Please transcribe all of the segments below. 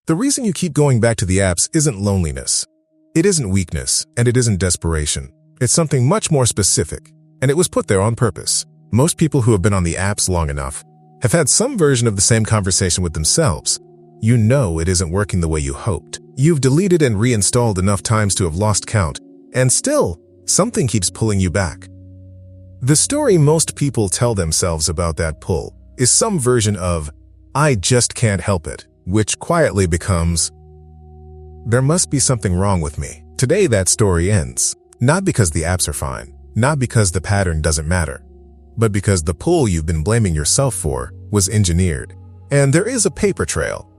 The reason you keep going back to the apps isn't loneliness. It isn't weakness, and it isn't desperation. It's something much more specific, and it was put there on purpose. Most people who have been on the apps long enough have had some version of the same conversation with themselves. You know it isn't working the way you hoped. You've deleted and reinstalled enough times to have lost count, and still, something keeps pulling you back. The story most people tell themselves about that pull is some version of, "I just can't help it," which quietly becomes, "There must be something wrong with me." Today that story ends, not because the apps are fine, not because the pattern doesn't matter, but because the pull you've been blaming yourself for was engineered. And there is a paper trail.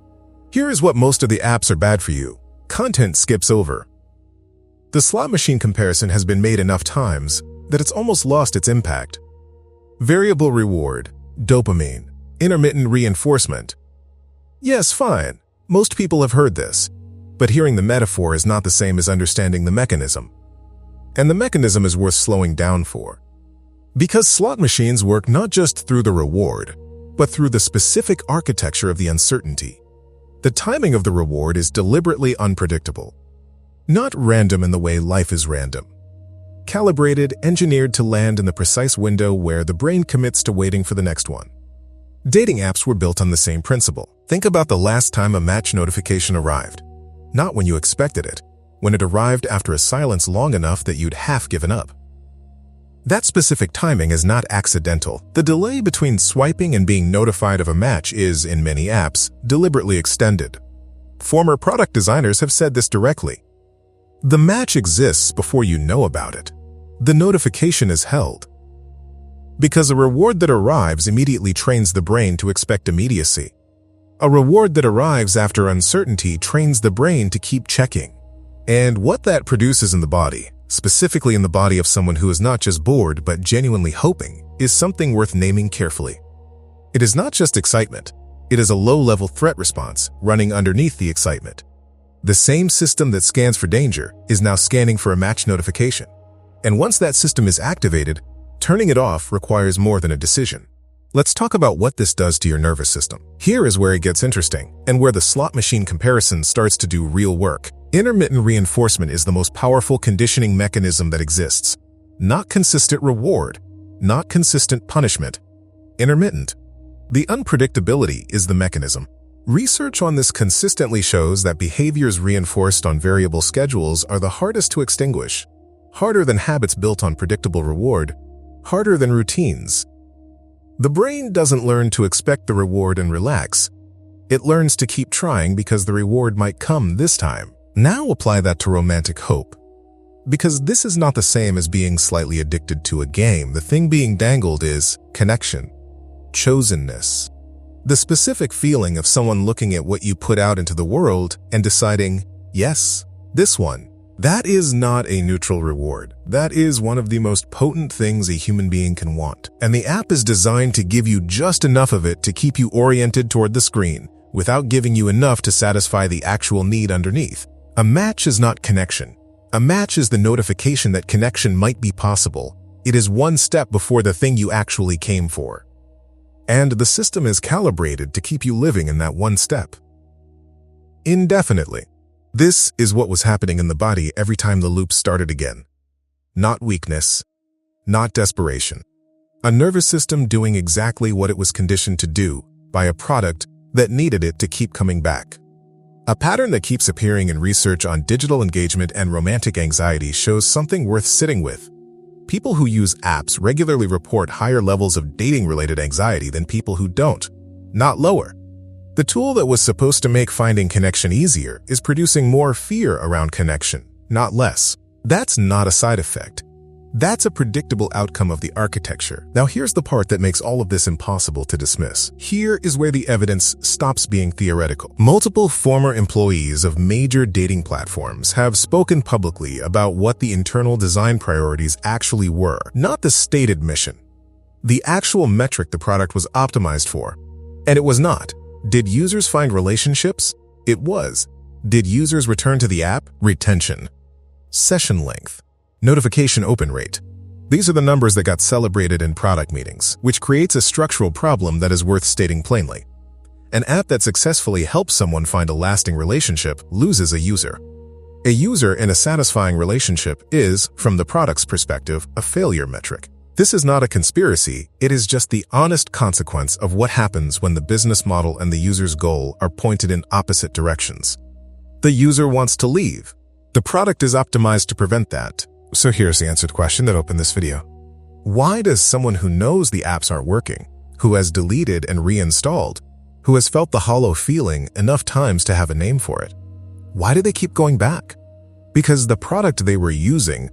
Here is what most of the apps are bad for you. Content skips over. The slot machine comparison has been made enough times that it's almost lost its impact. Variable reward, dopamine, intermittent reinforcement. Yes, fine. Most people have heard this, but hearing the metaphor is not the same as understanding the mechanism. And the mechanism is worth slowing down for. Because slot machines work not just through the reward, but through the specific architecture of the uncertainty. The timing of the reward is deliberately unpredictable. Not random in the way life is random. Calibrated, engineered to land in the precise window where the brain commits to waiting for the next one. Dating apps were built on the same principle. Think about the last time a match notification arrived. Not when you expected it, when it arrived after a silence long enough that you'd half given up. That specific timing is not accidental. The delay between swiping and being notified of a match is, in many apps, deliberately extended. Former product designers have said this directly. The match exists before you know about it. The notification is held. Because a reward that arrives immediately trains the brain to expect immediacy. A reward that arrives after uncertainty trains the brain to keep checking. And what that produces in the body, specifically in the body of someone who is not just bored but genuinely hoping, is something worth naming carefully. It is not just excitement. It is a low-level threat response running underneath the excitement. The same system that scans for danger is now scanning for a match notification. And once that system is activated, turning it off requires more than a decision. Let's talk about what this does to your nervous system. Here is where it gets interesting, and where the slot machine comparison starts to do real work. Intermittent reinforcement is the most powerful conditioning mechanism that exists. Not consistent reward, not consistent punishment. Intermittent. The unpredictability is the mechanism. Research on this consistently shows that behaviors reinforced on variable schedules are the hardest to extinguish. Harder than habits built on predictable reward. Harder than routines. The brain doesn't learn to expect the reward and relax. It learns to keep trying because the reward might come this time. Now apply that to romantic hope. Because this is not the same as being slightly addicted to a game. The thing being dangled is connection, chosenness. The specific feeling of someone looking at what you put out into the world and deciding, yes, this one. That is not a neutral reward. That is one of the most potent things a human being can want. And the app is designed to give you just enough of it to keep you oriented toward the screen, without giving you enough to satisfy the actual need underneath. A match is not connection. A match is the notification that connection might be possible. It is one step before the thing you actually came for. And the system is calibrated to keep you living in that one step. Indefinitely. This is what was happening in the body every time the loop started again. Not weakness, not desperation. A nervous system doing exactly what it was conditioned to do by a product that needed it to keep coming back. A pattern that keeps appearing in research on digital engagement and romantic anxiety shows something worth sitting with. People who use apps regularly report higher levels of dating-related anxiety than people who don't, not lower. The tool that was supposed to make finding connection easier is producing more fear around connection, not less. That's not a side effect. That's a predictable outcome of the architecture. Now here's the part that makes all of this impossible to dismiss. Here is where the evidence stops being theoretical. Multiple former employees of major dating platforms have spoken publicly about what the internal design priorities actually were, not the stated mission. The actual metric the product was optimized for. And it was not. Did users find relationships? It was. Did users return to the app? Retention. Session length. Notification open rate. These are the numbers that got celebrated in product meetings, which creates a structural problem that is worth stating plainly. An app that successfully helps someone find a lasting relationship loses a user. A user in a satisfying relationship is, from the product's perspective, a failure metric. This is not a conspiracy, it is just the honest consequence of what happens when the business model and the user's goal are pointed in opposite directions. The user wants to leave. The product is optimized to prevent that. So here's the answered question that opened this video. Why does someone who knows the apps aren't working, who has deleted and reinstalled, who has felt the hollow feeling enough times to have a name for it, why do they keep going back? Because the product they were using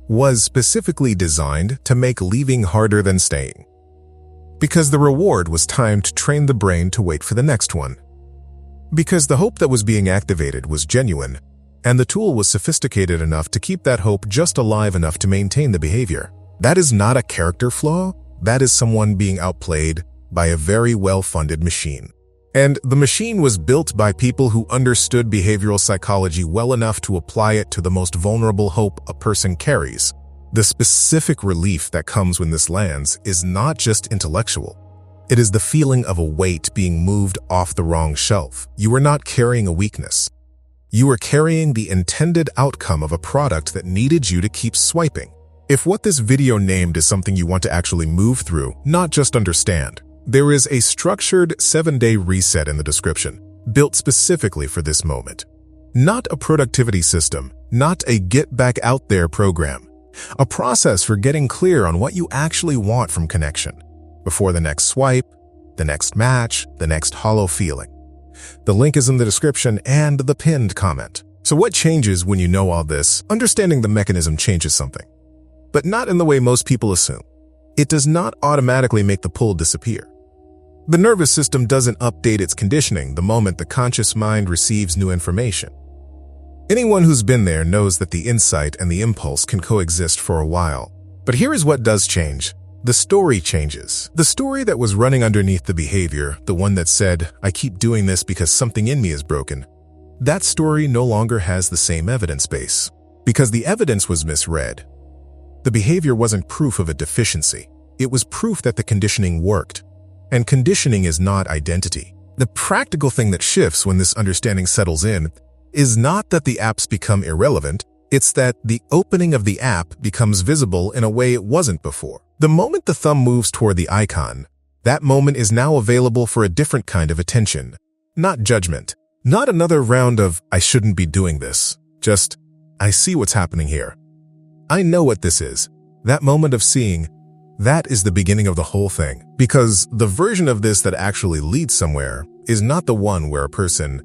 was specifically designed to make leaving harder than staying. Because the reward was timed to train the brain to wait for the next one. Because the hope that was being activated was genuine, and the tool was sophisticated enough to keep that hope just alive enough to maintain the behavior. That is not a character flaw, that is someone being outplayed by a very well-funded machine. And the machine was built by people who understood behavioral psychology well enough to apply it to the most vulnerable hope a person carries. The specific relief that comes when this lands is not just intellectual. It is the feeling of a weight being moved off the wrong shelf. You are not carrying a weakness. You are carrying the intended outcome of a product that needed you to keep swiping. If what this video named is something you want to actually move through, not just understand, there is a structured 7-day reset in the description, built specifically for this moment. Not a productivity system, not a get back out there program. A process for getting clear on what you actually want from connection, before the next swipe, the next match, the next hollow feeling. The link is in the description and the pinned comment. So what changes when you know all this? Understanding the mechanism changes something, but not in the way most people assume. It does not automatically make the pull disappear. The nervous system doesn't update its conditioning the moment the conscious mind receives new information. Anyone who's been there knows that the insight and the impulse can coexist for a while. But here is what does change. The story changes. The story that was running underneath the behavior, the one that said, "I keep doing this because something in me is broken," that story no longer has the same evidence base. Because the evidence was misread. The behavior wasn't proof of a deficiency. It was proof that the conditioning worked. And conditioning is not identity. The practical thing that shifts when this understanding settles in is not that the apps become irrelevant, it's that the opening of the app becomes visible in a way it wasn't before. The moment the thumb moves toward the icon, that moment is now available for a different kind of attention. Not judgment. Not another round of, "I shouldn't be doing this." Just, "I see what's happening here. I know what this is." That moment of seeing, that is the beginning of the whole thing. Because the version of this that actually leads somewhere is not the one where a person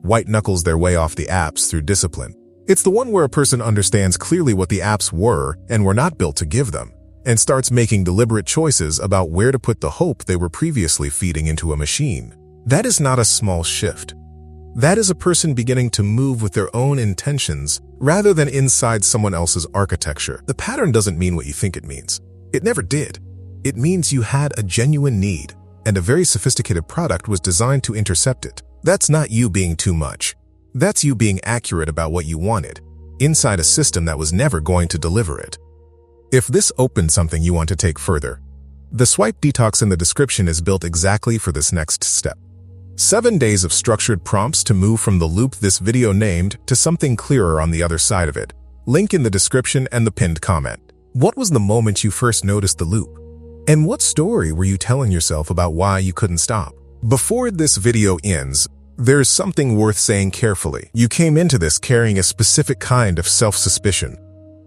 white-knuckles their way off the apps through discipline. It's the one where a person understands clearly what the apps were and were not built to give them, and starts making deliberate choices about where to put the hope they were previously feeding into a machine. That is not a small shift. That is a person beginning to move with their own intentions rather than inside someone else's architecture. The pattern doesn't mean what you think it means. It never did. It means you had a genuine need, and a very sophisticated product was designed to intercept it. That's not you being too much. That's you being accurate about what you wanted, inside a system that was never going to deliver it. If this opened something you want to take further, the swipe detox in the description is built exactly for this next step. 7 days of structured prompts to move from the loop this video named to something clearer on the other side of it. Link in the description and the pinned comment. What was the moment you first noticed the loop? And what story were you telling yourself about why you couldn't stop? Before this video ends, there's something worth saying carefully. You came into this carrying a specific kind of self-suspicion.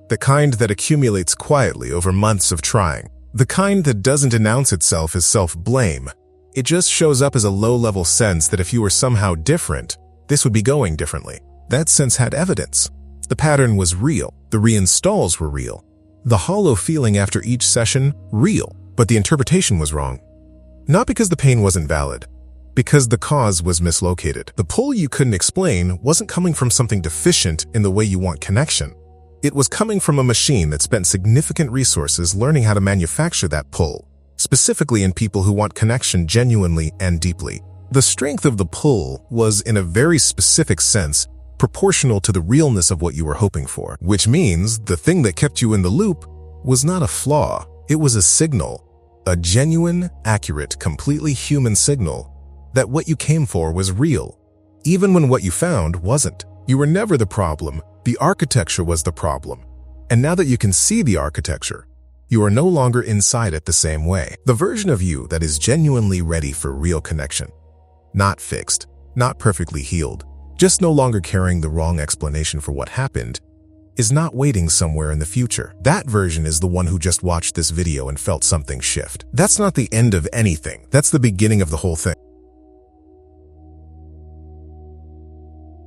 The kind that accumulates quietly over months of trying. The kind that doesn't announce itself as self-blame. It just shows up as a low-level sense that if you were somehow different, this would be going differently. That sense had evidence. The pattern was real. The reinstalls were real. The hollow feeling after each session, real, but the interpretation was wrong. Not because the pain wasn't valid, because the cause was mislocated. The pull you couldn't explain wasn't coming from something deficient in the way you want connection. It was coming from a machine that spent significant resources learning how to manufacture that pull, specifically in people who want connection genuinely and deeply. The strength of the pull was, in a very specific sense, proportional to the realness of what you were hoping for, which means the thing that kept you in the loop was not a flaw. It was a signal, a genuine, accurate, completely human signal that what you came for was real, even when what you found wasn't. You were never the problem. The architecture was the problem. And now that you can see the architecture, you are no longer inside it the same way. The version of you that is genuinely ready for real connection, not fixed, not perfectly healed, just no longer carrying the wrong explanation for what happened, is not waiting somewhere in the future. That version is the one who just watched this video and felt something shift. That's not the end of anything. That's the beginning of the whole thing.